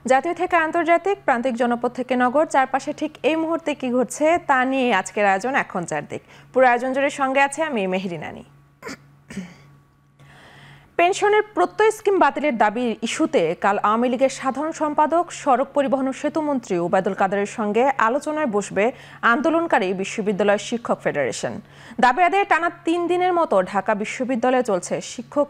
জাতীয় থেকে আন্তর্জাতিক, প্রান্তিক জনপদ থেকে নগর, চারপাশে ঠিক এই মুহূর্তে কি ঘটছে তা নিয়ে আজকের আয়োজন এখন চারদিক। পুরো আয়োজন জুড়ে সঙ্গে আছে আমি মেহেরিনানি। পেনশনের প্রত্যয় স্কিম বাতিলের দাবির ইস্যুতে কাল আওয়ামী লীগের সাধারণ সম্পাদক, সড়ক পরিবহন ও সেতু মন্ত্রী ওবায়দুল কাদেরের সঙ্গে আলোচনায় বসবে আন্দোলনকারী বিশ্ববিদ্যালয় শিক্ষক ফেডারেশন। দাবি আদায়ে টানা ৩ দিনের মতো ঢাকা বিশ্ববিদ্যালয়ে চলছে শিক্ষক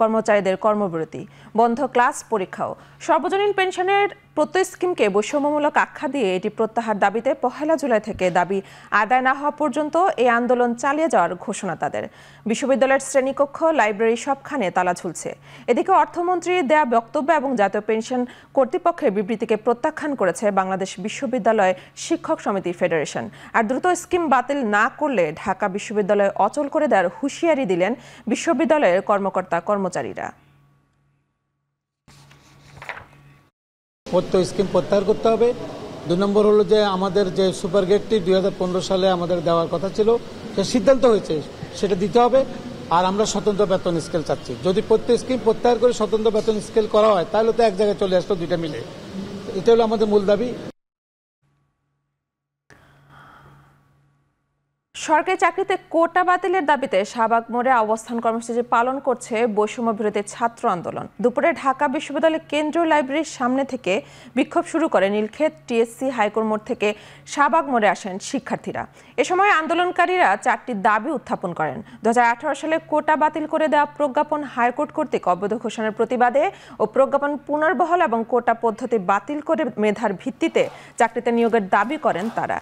কর্মচারীদের কর্মবিরতি, বন্ধ ক্লাস, পরীক্ষাও। সর্বজনীন পেনশনের প্রত্যয় স্কিমকে বৈষম্যমূলক আখ্যা দিয়ে এটি প্রত্যাহার দাবিতে ১ জুলাই থেকে দাবি আদায় না হওয়া পর্যন্ত এই আন্দোলন চালিয়ে যাওয়ার ঘোষণা তাদের। বিশ্ববিদ্যালয়ের শ্রেণীকক্ষ, লাইব্রেরি সবখানে তালা ঝুলছে। এদিকে অর্থমন্ত্রীর দেয়া বক্তব্য এবং জাতীয় পেনশন কর্তৃপক্ষের বিবৃতিকে প্রত্যাখ্যান করেছে বাংলাদেশ বিশ্ববিদ্যালয় শিক্ষক সমিতি ফেডারেশন। আর দ্রুত স্কিম বাতিল না করলে ঢাকা বিশ্ববিদ্যালয় অচল করে দেওয়ার হুঁশিয়ারি দিলেন বিশ্ববিদ্যালয়ের কর্মচারীরা। প্রত্যয় স্কিম প্রত্যাহার করতে হবে। ২ নম্বর হলো যে আমাদের যে সুপার গেটটি ২০১৫ সালে আমাদের দেওয়ার কথা ছিল, সে সিদ্ধান্ত হয়েছে সেটা দিতে হবে। আর আমরা স্বতন্ত্র বেতন স্কেল চাচ্ছি। যদি প্রত্যয় স্কিম প্রত্যাহার করে স্বতন্ত্র বেতন স্কেল করা হয় তাহলে তো এক জায়গায় চলে আসতো দুইটা মিলে। এটা হলো আমাদের মূল দাবি। সরকারি চাকরিতে কোটা বাতিলের দাবিতে শাহবাগ মোড়ে অবস্থান কর্মসূচি পালন করছে বৈষম্য বিরোধী ছাত্র আন্দোলন। দুপুরে ঢাকা বিশ্ববিদ্যালয়ের কেন্দ্রীয় লাইব্রেরির সামনে থেকে বিক্ষোভ শুরু করে নীলক্ষেত, টিএসসি, হাইকোর্ট মোড় থেকে শাহবাগ মোড়ে আসেন শিক্ষার্থীরা। এ সময় আন্দোলনকারীরা 4টি দাবি উত্থাপন করেন। 2018 সালে কোটা বাতিল করে দেওয়া প্রজ্ঞাপন হাইকোর্ট কর্তৃক অবৈধ ঘোষণার প্রতিবাদে ও প্রজ্ঞাপন পুনর্বহাল এবং কোটা পদ্ধতি বাতিল করে মেধার ভিত্তিতে চাকরিতে নিয়োগের দাবি করেন তারা।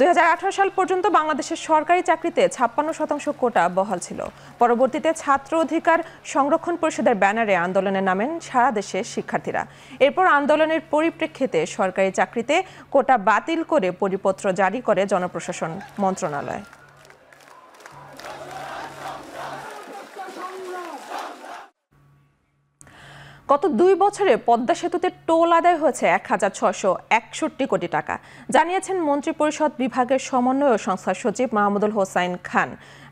2018 সাল পর্যন্ত বাংলাদেশের সরকারি চাকরিতে 56% কোটা বহাল ছিল। পরবর্তীতে ছাত্র অধিকার সংরক্ষণ পরিষদের ব্যানারে আন্দোলনে নামেন সারা দেশের শিক্ষার্থীরা। এরপর আন্দোলনের পরিপ্রেক্ষিতে সরকারি চাকরিতে কোটা বাতিল করে পরিপত্র জারি করে জনপ্রশাসন মন্ত্রণালয়। গত 2 বছরে পদ্মা সেতুতে টোল আদায় হয়েছে ১,৬৬১ কোটি টাকা, জানিয়েছেন মন্ত্রিপরিষদ বিভাগের সমন্বয় ও সংস্থার সচিব মাহমুদুল হোসাইন খান।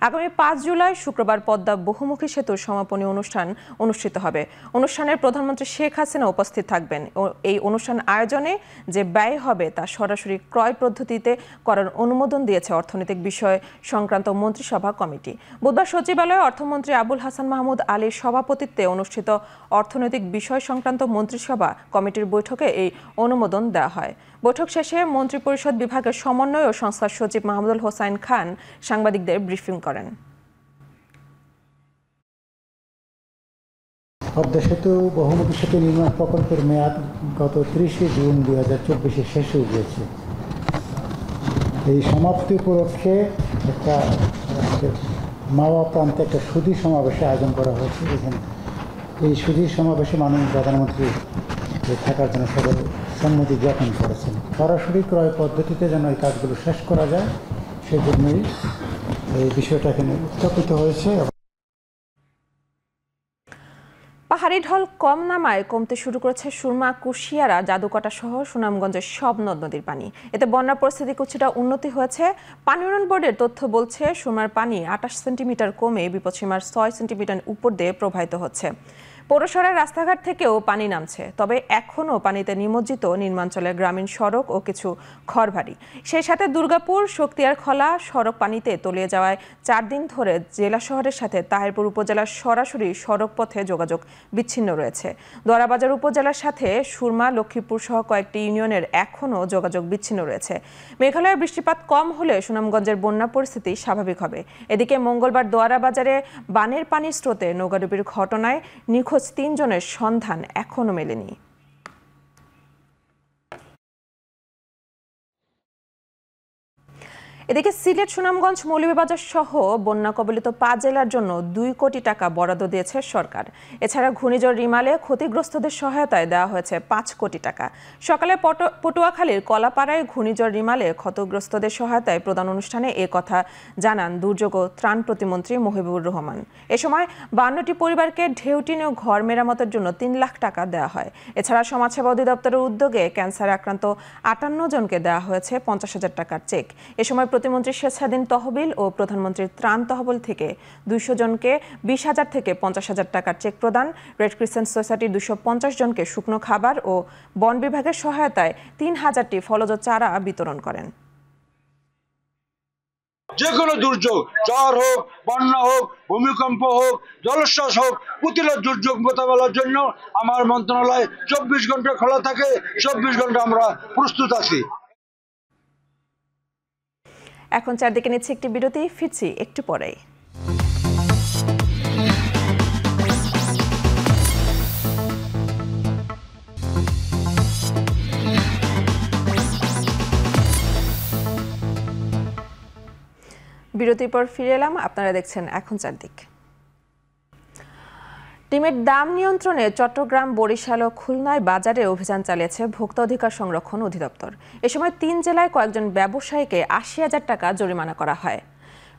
আগামী 5 জুলাই শুক্রবার পদ্মা বহুমুখী সেতুর সমাপনী অনুষ্ঠান অনুষ্ঠিত হবে। অনুষ্ঠানের প্রধানমন্ত্রী শেখ হাসিনা উপস্থিত থাকবেন। এই অনুষ্ঠান আয়োজনে যে ব্যয় হবে তা সরাসরি ক্রয় পদ্ধতিতে করার অনুমোদন দিয়েছে অর্থনৈতিক বিষয় সংক্রান্ত মন্ত্রিসভা কমিটি। বুধবার সচিবালয়ে অর্থমন্ত্রী আবুল হাসান মাহমুদ আলীর সভাপতিত্বে অনুষ্ঠিত অর্থনৈতিক বিষয় সংক্রান্ত মন্ত্রিসভা কমিটির বৈঠকে এই অনুমোদন দেওয়া হয়। বৈঠক শেষে মন্ত্রিপরিষদ বিভাগের সমন্বয় ও সংস্থার সচিব মাহমুদুল হোসাইন খান সাংবাদিকদের ব্রিফিং করেন। পদ্মা সেতু বহুমুখী সেতু নির্মাণ প্রকল্পের মেয়াদ গত 30 জুন 2024 শেষ হয়ে গিয়েছে। এই সমাপ্তি উপলক্ষে একটা মাওয়া প্রান্তে একটা সুধী সমাবেশের আয়োজন করা হয়েছে। এখানে এই সুধী সমাবেশে মাননীয় প্রধানমন্ত্রী থাকার জন্য সবাই সম্মতি জ্ঞাপন করেছেন। সরাসরি ক্রয় পদ্ধতিতে যেন এই কাজগুলো শেষ করা যায় সেজন্যই এই বিষয়টা এখানে উত্থাপিত হয়েছে। পাহাড়ি ঢল কম নামায় কমতে শুরু করেছে সুরমা, কুশিয়ারা, জাদুকাটা সহ সুনামগঞ্জের সব নদ নদীর পানি। এতে বন্যা পরিস্থিতি কিছুটা উন্নতি হয়েছে। পানি উন্নয়ন বোর্ডের তথ্য বলছে সুরমার পানি 28 সেন্টিমিটার কমে বিপদসীমার 6 সেন্টিমিটার উপর দিয়ে প্রবাহিত হচ্ছে। পৌরসভার রাস্তাঘাট থেকেও পানি নামছে, তবে এখনও পানিতে নিমজ্জিত নিম্নাঞ্চলের গ্রামীণ সড়ক ও কিছু ঘরবাড়ি। সেই সাথে দুর্গাপুর শক্তিয়ারখলা সড়ক পানিতে তলিয়ে যাওয়ায় 4 দিন ধরে জেলা শহরের সাথে তাহিরপুর উপজেলার সরাসরি সড়ক পথে যোগাযোগ বিচ্ছিন্ন রয়েছে। দোয়ারাবাজার উপজেলার সাথে সুরমা, লক্ষ্মীপুর সহ কয়েকটি ইউনিয়নের এখনও যোগাযোগ বিচ্ছিন্ন রয়েছে। মেঘালয়ে বৃষ্টিপাত কম হলে সুনামগঞ্জের বন্যা পরিস্থিতি স্বাভাবিক হবে। এদিকে মঙ্গলবার দোয়ারাবাজারে বানের পানির স্রোতে নৌকাডুবির ঘটনায় নিখোঁজ 3 জনের সন্ধান এখনো মেলেনি। এদিকে সিলেট, সুনামগঞ্জ, মৌলভীবাজার সহ বন্যা কবলিত 5 জেলার জন্য 2 কোটি টাকা বরাদ্দ দিয়েছে সরকার। এছাড়া ঘূর্ণিঝড় রিমালে ক্ষতিগ্রস্তদের সহায়তায় দেওয়া হয়েছে 5 কোটি টাকা। সকালে পটুয়াখালীর কলাপাড়ায় ঘূর্ণিঝড় রিমালে ক্ষতিগ্রস্তদের সহায়তায় প্রদান অনুষ্ঠানে এ কথা জানান দুর্যোগ ও ত্রাণ প্রতিমন্ত্রী মহিবুর রহমান। এ সময় 52টি পরিবারকে ঢেউটিন ও ঘর মেরামতের জন্য 3 লাখ টাকা দেওয়া হয়। এছাড়া সমাজসেবা অধিদপ্তরের উদ্যোগে ক্যান্সারে আক্রান্ত 58 জনকে দেওয়া হয়েছে 50,000 টাকার চেক। এ সময় প্রতিমন্ত্রীর স্বেচ্ছাধীন তহবিল ও প্রধানমন্ত্রীর ত্রাণ তহবিল থেকে 200 জনকে 20,000 থেকে 50,000 টাকার চেক প্রদান, রেড ক্রিসেন্ট সোসাইটির 250 জনকে শুকনো খাবার ও বন বিভাগের সহায়তায় 3,000টি ফলজ চারা বিতরণ করেন। যে কোনো দুর্যোগ, ঝড় হোক, বন্যা হোক, ভূমিকম্প হোক, জলোচ্ছ্বাস হোক, প্রতিরোধ দুর্যোগ মোকাবেলার জন্য আমার মন্ত্রণালয় 24 ঘন্টা খোলা থাকে। 24 ঘন্টা আমরা প্রস্তুত আছি। এখন চারদিকে নিচ্ছে একটি বিরতি, ফিরছি একটু পরেই। বিরতির পর ফিরে এলাম, আপনারা দেখছেন এখন চারদিক। ডিমের দাম নিয়ন্ত্রণে চট্টগ্রাম, বরিশাল ও খুলনায় বাজারে অভিযান চালিয়েছে ভোক্তা অধিকার সংরক্ষণ অধিদপ্তর। এ সময় 3 জেলায় কয়েকজন ব্যবসায়ীকে 80,000 টাকা জরিমানা করা হয়।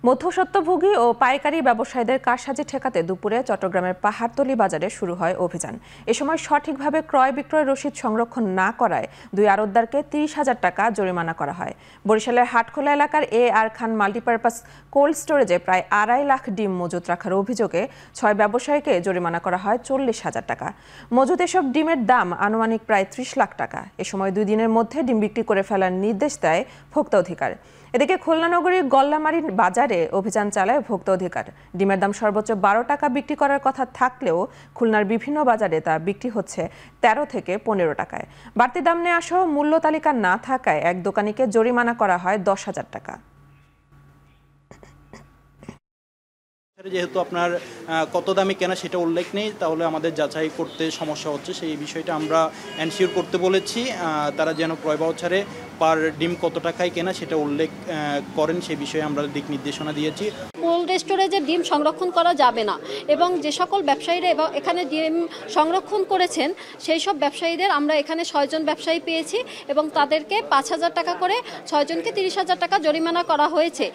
মধ্যস্বত্বভোগী ও পাইকারি ব্যবসায়ীদের কারসাজি ঠেকাতে দুপুরে চট্টগ্রামের পাহাড়তলী বাজারে শুরু হয় অভিযান। এ সময় সঠিকভাবে ক্রয় বিক্রয় রসিদ সংরক্ষণ না করায় 2 আড়তদারকে 30,000 টাকা জরিমানা করা হয়। বরিশালের হাটখোলা এলাকার আর খান মাল্টিপারপাস কোল্ড স্টোরেজে প্রায় 2.5 লাখ ডিম মজুত রাখার অভিযোগে 6 ব্যবসায়ীকে জরিমানা করা হয় 40,000 টাকা। মজুত এসব ডিমের দাম আনুমানিক প্রায় 30 লাখ টাকা। এ সময় 2 দিনের মধ্যে ডিম বিক্রি করে ফেলার নির্দেশ দেয় ভোক্তা অধিকার। এদিকে খুলনা নগরীর গল্লামারী বাজারে অভিযান চালায় ভোক্তা অধিকার। ডিমের দাম সর্বোচ্চ 12 টাকা বিক্রি করার কথা থাকলেও খুলনার বিভিন্ন বাজারে তা বিক্রি হচ্ছে 13 থেকে 15 টাকায়। বাড়তি দাম নেওয়া সহ মূল্য তালিকা না থাকায় এক দোকানিকে জরিমানা করা হয় 10,000 টাকা। যেহেতু আপনার কত দামে কেনা সেটা উল্লেখ নেই, তাহলে আমাদের যাচাই করতে সমস্যা হচ্ছে। সেই বিষয়টা আমরা এনশিওর করতে বলেছি, তারা যেন ক্রয় ভাউচারে পার ডিম কত টাকায় কেনা সেটা উল্লেখ করেন, সেই বিষয়ে আমরা দিক নির্দেশনা দিয়েছি। কোল্ড স্টোরেজে ডিম সংরক্ষণ করা যাবে না এবং যে সকল ব্যবসায়ীরা এখানে ডিম সংরক্ষণ করেছেন সেই সব ব্যবসায়ীদের আমরা এখানে 6 জন ব্যবসায়ী পেয়েছি এবং তাদেরকে 5,000 টাকা করে, 6 জনকে 30,000 টাকা জরিমানা করা হয়েছে।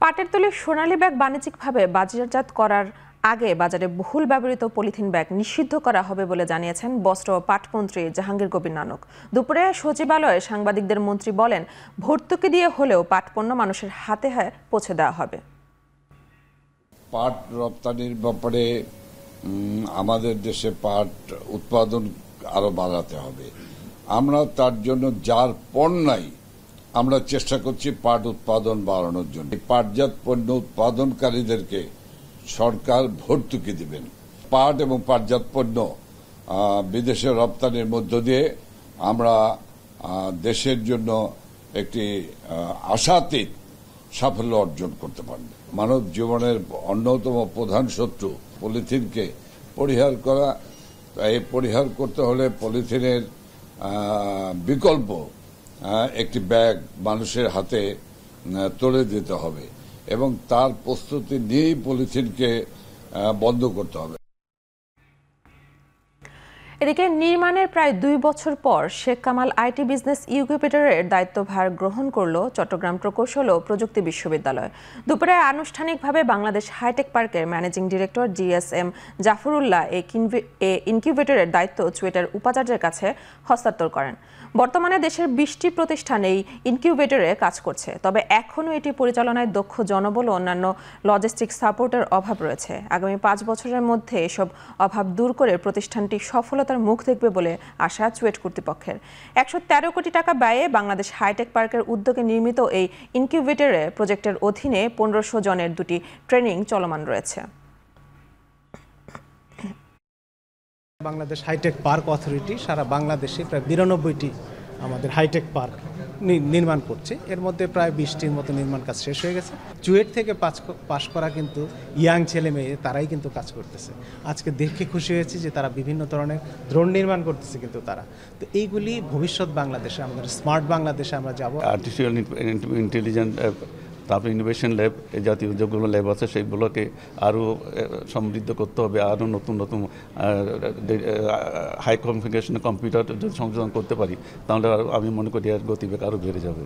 পাটের তৈরি সোনালী ব্যাগ বাণিজ্যিকভাবে বাজারজাত করার আগে বাজারে বহুল ব্যবহৃত পলিথিন ব্যাগ নিষিদ্ধ করা হবে বলে জানিয়েছেন বস্ত্র ও পাটমন্ত্রী জাহাঙ্গীর কবির নানক। দুপুরে সচিবালয়ে সাংবাদিকদের মন্ত্রী বলেন, ভর্তুকি দিয়ে হলেও পাট পণ্য মানুষের হাতে পৌঁছে দেওয়া হবে। পাট রপ্তানির ব্যাপারে আমাদের দেশে পাট উৎপাদন আরো বাড়াতে হবে। আমরা তার জন্য যার পণ্যাই আমরা চেষ্টা করছি পাট উৎপাদন বাড়ানোর জন্য। পাটজাত পণ্য উৎপাদনকারীদেরকে সরকার ভর্তুকি দিবেন। পাট এবং পাটজাত পণ্য বিদেশে রপ্তানির মধ্য দিয়ে আমরা দেশের জন্য একটি আশাতীত সাফল্য অর্জন করতে পারব। মানব জীবনের অন্যতম প্রধান শত্রু পলিথিনকে পরিহার করা। এই পরিহার করতে হলে পলিথিনের বিকল্প একটি ব্যাগ মানুষের হাতে তুলে দিতে হবে এবং তার প্রস্তুতি নিয়েই পলিথিনকে বন্ধ করতে হবে। এদিকে নির্মাণের প্রায় 2 বছর পর শেখ কামাল আইটি বিজনেস ইনকিউবেটরের দায়িত্বভার গ্রহণ করল চট্টগ্রাম প্রকৌশল ও প্রযুক্তি বিশ্ববিদ্যালয়। দুপুরে আনুষ্ঠানিকভাবে বাংলাদেশ হাইটেক পার্কের ম্যানেজিং ডিরেক্টর GSM জাফরুল্লাহ এই ইনকিউবেটরের দায়িত্ব চুয়েটের উপাচার্যের কাছে হস্তান্তর করেন। বর্তমানে দেশের 20টি প্রতিষ্ঠান এই ইনকিউবেটরে কাজ করছে, তবে এখনও এটি পরিচালনায় দক্ষ জনবল ও অন্যান্য লজিস্টিক সাপোর্টের অভাব রয়েছে। আগামী 5 বছরের মধ্যে এসব অভাব দূর করে প্রতিষ্ঠানটি সফলতার মুখ দেখবে বলে আশা চুয়েট কর্তৃপক্ষের। 113 কোটি টাকা ব্যয়ে বাংলাদেশ হাইটেক পার্কের উদ্যোগে নির্মিত এই ইনকিউবেটরে প্রজেক্টের অধীনে 1500 জনের 2টি ট্রেনিং চলমান রয়েছে। বাংলাদেশ হাইটেক পার্ক অথরিটি সারা বাংলাদেশে প্রায় 92টি আমাদের হাইটেক পার্ক নির্মাণ করছে। এর মধ্যে প্রায় 20টির মতো নির্মাণ কাজ শেষ হয়ে গেছে। চুয়েট থেকে পাশ করা কিন্তু ইয়াং ছেলে মেয়ে তারাই কিন্তু কাজ করতেছে। আজকে দেখে খুশি হয়েছি যে তারা বিভিন্ন ধরনের ড্রোন নির্মাণ করতেছে, কিন্তু তারা তো এইগুলি ভবিষ্যৎ বাংলাদেশে, আমাদের স্মার্ট বাংলাদেশে আমরা যাব। আর্টিফিশিয়াল ইন্টেলিজেন্স, তারপরে ইনোভেশন ল্যাব, এই জাতীয় যেগুলো ল্যাব আছে সেইগুলোকে আরও সমৃদ্ধ করতে হবে। আরও নতুন নতুন হাই কনফিগারেশনের কম্পিউটার যদি সংযোজন করতে পারি তাহলে আমি মনে করি এর গতিবেগ আরও বেড়ে যাবে।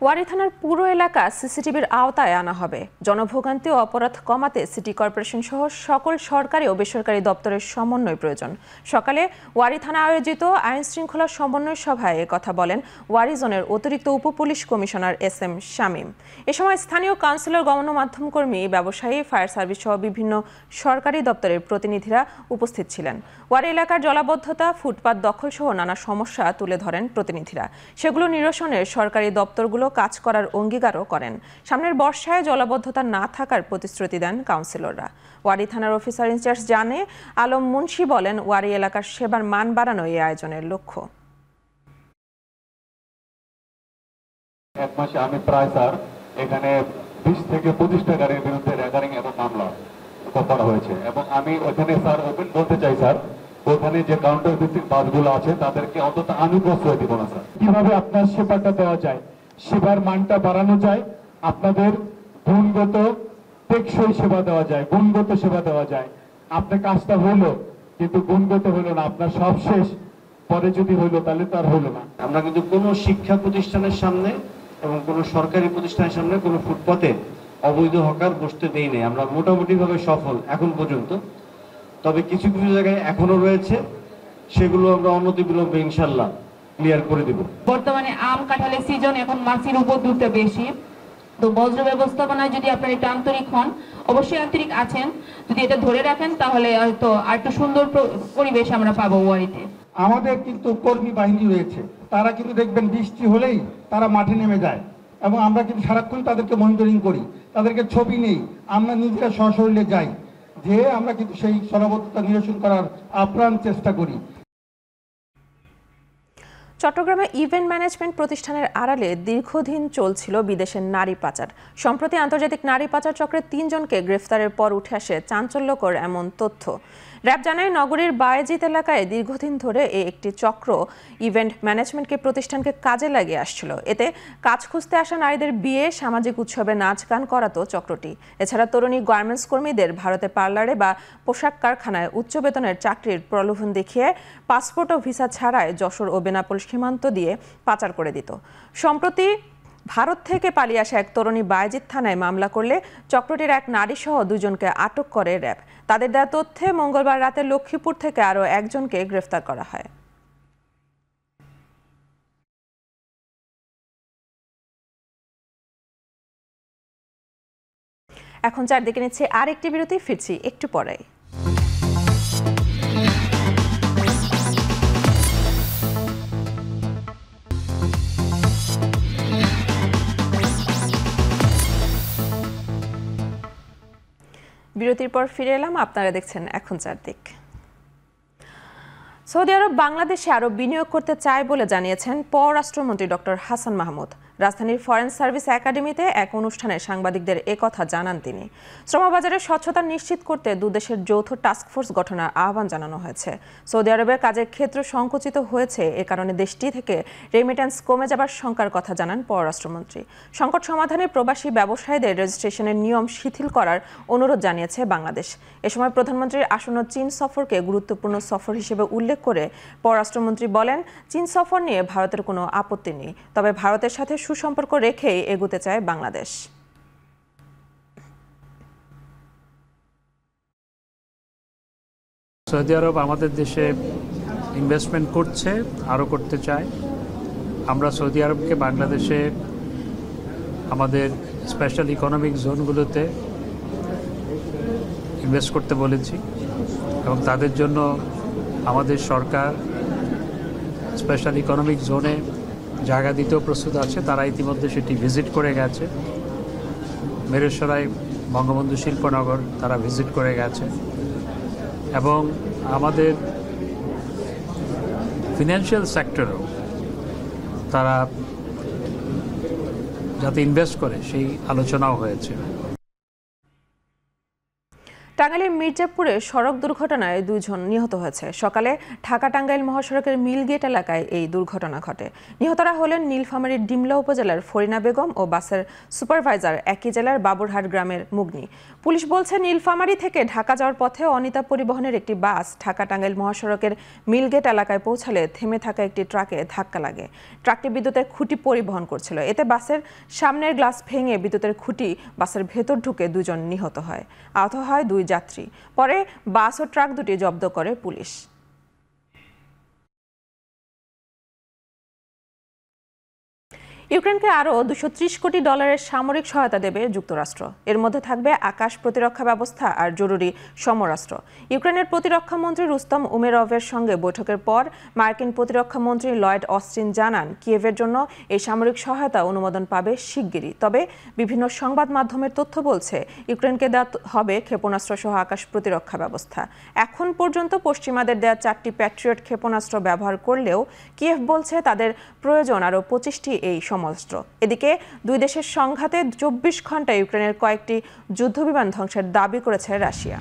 ওয়ারী থানার পুরো এলাকা সিসিটিভির আওতায় আনা হবে। জনভোগান্তি ও অপরাধ কমাতে সিটি কর্পোরেশন সহ সকল সরকারি ও বেসরকারি দপ্তরের সমন্বয় প্রয়োজন। সকালে ওয়ারী থানা আয়োজিত আইন শৃঙ্খলা সমন্বয় সভায় একথা বলেন ওয়ারী জোনের অতিরিক্ত উপপুলিশ কমিশনার SM শামীম। এ সময় স্থানীয় কাউন্সিলর, গণমাধ্যম কর্মী, ব্যবসায়ী, ফায়ার সার্ভিস সহ বিভিন্ন সরকারি দপ্তরের প্রতিনিধিরা উপস্থিত ছিলেন। ওয়ারী এলাকার জলাবদ্ধতা, ফুটপাত দখল সহ নানা সমস্যা তুলে ধরেন প্রতিনিধিরা। সেগুলো নিরসনের সরকারি দপ্তরগুলো কাজ করার অঙ্গীকারও করেন। সামনের বর্ষায় জলাবদ্ধতা না থাকার প্রতিশ্রুতি দেন কাউন্সিলররা। ওয়ারী থানার অফিসার ইনচার্জ জানে আলম মুন্সি বলেন, ওয়ারী এলাকার সেবার মান বাড়ানো এই আয়োজনের লক্ষ্য। এক মাসে আমি প্রায় স্যার এখানে 20 থেকে 25টা গাড়ির বিরুদ্ধে রেকারিং এবং মামলা করা হয়েছে, এবং আমি ওখানে স্যার ওপেন বলতে চাই স্যার, ওখানে যে কাউন্টার ভিত্তিক বাসগুলো আছে তাদেরকে অন্তত আমি প্রশ্রয় দিব না স্যার। কিভাবে আপনার সেবাটা দেওয়া যায়, সেবার মানটা বাড়ানো যায়, আপনাদের গুণগত টেকসই সেবা দেওয়া যায়, গুণগত সেবা দেওয়া যায়। আপনার কাজটা হইলো কিন্তু গুণগত হইলো না, আপনার সব শেষ, পরে যদি হইলো তাহলে তো আর হইলো না। আমরা কিন্তু কোনো শিক্ষা প্রতিষ্ঠানের সামনে এবং কোনো সরকারি প্রতিষ্ঠানের সামনে কোনো ফুটপাতে অবৈধ হকার বসতে দেই নাই। আমরা মোটামুটিভাবে সফল এখন পর্যন্ত, তবে কিছু কিছু জায়গায় এখনো রয়েছে, সেগুলো আমরা অনতিবিলম্বে ইনশাল্লাহ ক্লিয়ার করে দেব। বর্তমানে আম কাঁঠালের সিজন, এখন মাছির উপদ্রবটা বেশি, তো বজ্র ব্যবস্থাপনায় যদি আপনারা একটু আন্তরিক হন, অবশ্যই আন্তরিক আছেন, যদি এটা ধরে রাখেন তাহলে হয়তো আর একটু সুন্দর পরিবেশ আমরা পাবো ওয়ারীতে। আমাদের কিন্তু কর্মী বাহিনী রয়েছে, তারা কিন্তু দেখবেন বৃষ্টি হলেই তারা মাঠে নেমে যায়, এবং আমরা কিন্তু সারাক্ষণ তাদেরকে মনিটরিং করি, তাদেরকে ছবি নেই, আমরা নিজেরা সশরীরে যাই, যে আমরা কিন্তু সেই জলাবদ্ধতা নিরসন করার আপ্রাণ চেষ্টা করি। চট্টগ্রামে ইভেন্ট ম্যানেজমেন্ট প্রতিষ্ঠানের আড়ালে দীর্ঘদিন চলছিল বিদেশের নারী পাচার। সম্প্রতি আন্তর্জাতিক নারী পাচার চক্রের 3 জনকে গ্রেফতারের পর উঠে আসে চাঞ্চল্যকর এমন তথ্য। র্যাব জানায়, নগরীর বায়েজিদ এলাকায় দীর্ঘদিন ধরে একটি চক্র ইভেন্ট ম্যানেজমেন্টকে প্রতিষ্ঠানকে কাজে লাগিয়ে আসছিল। এতে কাজ খুঁজতে আসা নারীদের বিয়ে, সামাজিক উৎসবে নাচ গান করাতো চক্রটি। এছাড়া তরুণী গার্মেন্টস কর্মীদের ভারতে পার্লারে বা পোশাক কারখানায় উচ্চ বেতনের চাকরির প্রলোভন দেখিয়ে পাসপোর্ট ও ভিসা ছাড়াই যশোর ও বেনাপোল সীমান্ত দিয়ে পাচার করে দিত। সম্প্রতি ভারত থেকে পালিয়ে আসা এক তরুণী বায়েজিদ থানায় মামলা করলে চক্রটির এক নারী সহ 2 জনকে আটক করে র্যাব। তাদের দেওয়া তথ্যে মঙ্গলবার রাতে লক্ষ্মীপুর থেকে আরও 1 জনকে গ্রেফতার করা হয়। এখন চারদিকে নিচ্ছে আরেকটি বিরতি, ফিরছি একটু পরে। বিরতির পর ফিরে এলাম, আপনারা দেখছেন এখন চারদিক। সৌদি আরব বাংলাদেশে আরও বিনিয়োগ করতে চায় বলে জানিয়েছেন পররাষ্ট্রমন্ত্রী ডক্টর হাসান মাহমুদ। রাজধানীর ফরেন সার্ভিস একাডেমিতে এক অনুষ্ঠানে সাংবাদিকদের একথা জানান তিনি। শ্রমবাজারে স্বচ্ছতা নিশ্চিত করতে 2 দেশের যৌথ টাস্কফোর্স গঠনের আহ্বান জানানো হয়েছে। সৌদি আরবের কাজের ক্ষেত্র সংকুচিত হয়েছে, এ কারণে দেশটি থেকে রেমিট্যান্স কমে যাবার শঙ্কার কথা জানান পররাষ্ট্রমন্ত্রী। সংকট সমাধানে প্রবাসী ব্যবসায়ীদের রেজিস্ট্রেশনের নিয়ম শিথিল করার অনুরোধ জানিয়েছে বাংলাদেশ। এ সময় প্রধানমন্ত্রীর আসন্ন চীন সফরকে গুরুত্বপূর্ণ সফর হিসেবে উল্লেখ করে পররাষ্ট্রমন্ত্রী বলেন, চীন সফর নিয়ে ভারতের কোনো আপত্তি নেই, তবে ভারতের সাথে সুসম্পর্ক রেখেই এগোতে চায় বাংলাদেশ। সৌদি আরব আমাদের দেশে ইনভেস্টমেন্ট করছে, আরও করতে চায়। আমরা সৌদি আরবকে বাংলাদেশে আমাদের স্পেশাল ইকোনমিক জোনগুলোতে ইনভেস্ট করতে বলেছি, এবং তাদের জন্য আমাদের সরকার স্পেশাল ইকোনমিক জোনে জায়গা দিতেও প্রস্তুত আছে। তারা ইতিমধ্যে সেটি ভিজিট করে গেছে। মেরেশরাই বঙ্গবন্ধু শিল্পনগর তারা ভিজিট করে গেছে, এবং আমাদের ফিনান্সিয়াল সেক্টরেও তারা যাতে ইনভেস্ট করে সেই আলোচনাও হয়েছে। টাঙ্গাইলের মির্জাপুরে সড়ক দুর্ঘটনায় 2 জন নিহত হয়েছে। সকালে ঢাকা-টাঙ্গাইল মহাসড়কের মিলগেট এলাকায় এই দুর্ঘটনা ঘটে। নিহতরা হলেন নীলফামারীর ডিমলা উপজেলার ফরিনা বেগম ও বাসের সুপারভাইজার একই জেলার বাবুরহাট গ্রামের মুগনি। পুলিশ বলছে, নীলফামারী থেকে ঢাকা যাওয়ার পথে অনিতা পরিবহনের একটি বাস ঢাকা-টাঙ্গাইল মহাসড়কের মিলগেট এলাকায় পৌঁছালে থেমে থাকা একটি ট্রাকে ধাক্কা লাগে। ট্রাকটি বিদ্যুতের খুঁটি পরিবহন করছিল। এতে বাসের সামনের গ্লাস ভেঙে বিদ্যুতের খুঁটি বাসের ভেতর ঢুকে 2 জন নিহত হয়। আহত হয় 2 যাত্রী। পরে বাস ও ট্রাক দুটি জব্দ করে পুলিশ। ইউক্রেনকে আরও $230 কোটি সামরিক সহায়তা দেবে যুক্তরাষ্ট্র। এর মধ্যে থাকবে আকাশ প্রতিরক্ষা ব্যবস্থা আর জরুরি সমরাস্ত্র। ইউক্রেনের প্রতিরক্ষা মন্ত্রী রুস্তম উমেরভের সঙ্গে বৈঠকের পর মার্কিন প্রতিরক্ষা মন্ত্রী লয়েড অস্টিন জানান, কিয়েভের জন্য এই সামরিক সহায়তা অনুমোদন পাবে শিগগিরই। তবে বিভিন্ন সংবাদ মাধ্যমের তথ্য বলছে, ইউক্রেনকে দেওয়া হবে ক্ষেপণাস্ত্র সহ আকাশ প্রতিরক্ষা ব্যবস্থা। এখন পর্যন্ত পশ্চিমাদের দেওয়া 4টি প্যাট্রিয়ট ক্ষেপণাস্ত্র ব্যবহার করলেও কিয়েভ বলছে তাদের প্রয়োজন আরও 25টি এই সমরাস্ত্র। এদিকে 2 দেশের সংঘাতে 24 ঘন্টায় ইউক্রেনের কয়েকটি যুদ্ধবিমান ধ্বংসের দাবি করেছে রাশিয়া।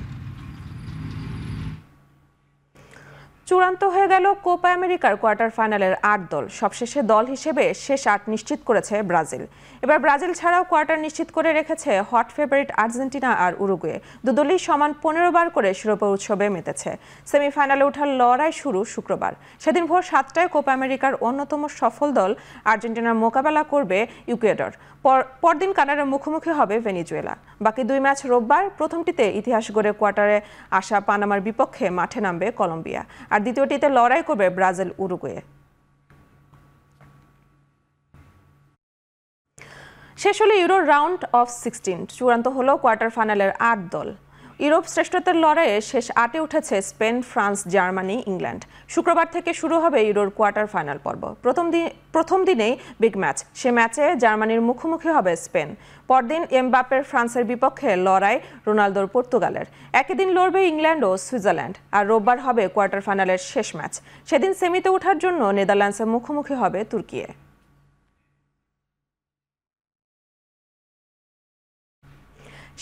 চূড়ান্ত হয়ে গেল কোপা আমেরিকার কোয়ার্টার ফাইনালের 8 দল। সবশেষে দল হিসেবে শেষ 8 নিশ্চিত করেছে ব্রাজিল। এবার ব্রাজিল ছাড়াও কোয়ার্টার নিশ্চিত করে রেখেছে হট ফেভারিট আর্জেন্টিনা আর উরুগুয়ে। দুদলই সমান 15 বার করে শিরোপা উৎসবে মেতেছে। সেমিফাইনালে ওঠার লড়াই শুরু শুক্রবার। সেদিন ভোর 7টায় কোপা আমেরিকার অন্যতম সফল দল আর্জেন্টিনার মোকাবেলা করবে ইকুয়েডর। পরদিন কানাডার মুখোমুখি হবে ভেনিজুয়েলা। বাকি 2 ম্যাচ রোববার। প্রথমটিতে ইতিহাস গড়ে কোয়ার্টারে আসা পানামার বিপক্ষে মাঠে নামবে কলম্বিয়া, আর দ্বিতীয়টিতে লড়াই করবে ব্রাজিল উরুগুয়ে। শেষ হলো ইউরো রাউন্ড অফ 16। চূড়ান্ত হলো কোয়ার্টার ফাইনালের 8 দল। ইউরোপ শ্রেষ্ঠত্বের লড়াইয়ে শেষ 8-এ উঠেছে স্পেন, ফ্রান্স, জার্মানি, ইংল্যান্ড। শুক্রবার থেকে শুরু হবে ইউরোর কোয়ার্টার ফাইনাল পর্ব। প্রথম দিনেই বিগ ম্যাচ। সে ম্যাচে জার্মানির মুখোমুখি হবে স্পেন। পরদিন এমবাপ্পের ফ্রান্সের বিপক্ষে লড়াই রোনালদোর পর্তুগালের। একই দিন লড়বে ইংল্যান্ড ও সুইজারল্যান্ড। আর রোববার হবে কোয়ার্টার ফাইনালের শেষ ম্যাচ। সেদিন সেমিতে ওঠার জন্য নেদারল্যান্ডসের মুখোমুখি হবে তুর্কিয়ে।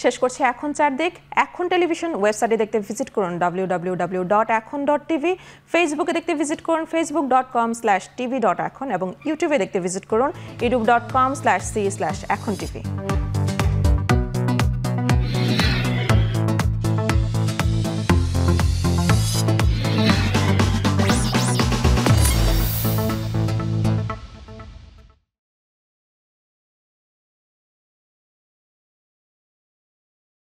শেষ করছে এখন চারদিক। এখন টেলিভিশন ওয়েবসাইটে দেখতে ভিজিট করুন www.ekhon.tv। ফেসবুকে দেখতে ভিজিট করুন facebook.com/tv.ekhon এবং ইউটিউবে দেখতে ভিজিট করুন youtube.com/c/ekhon tv।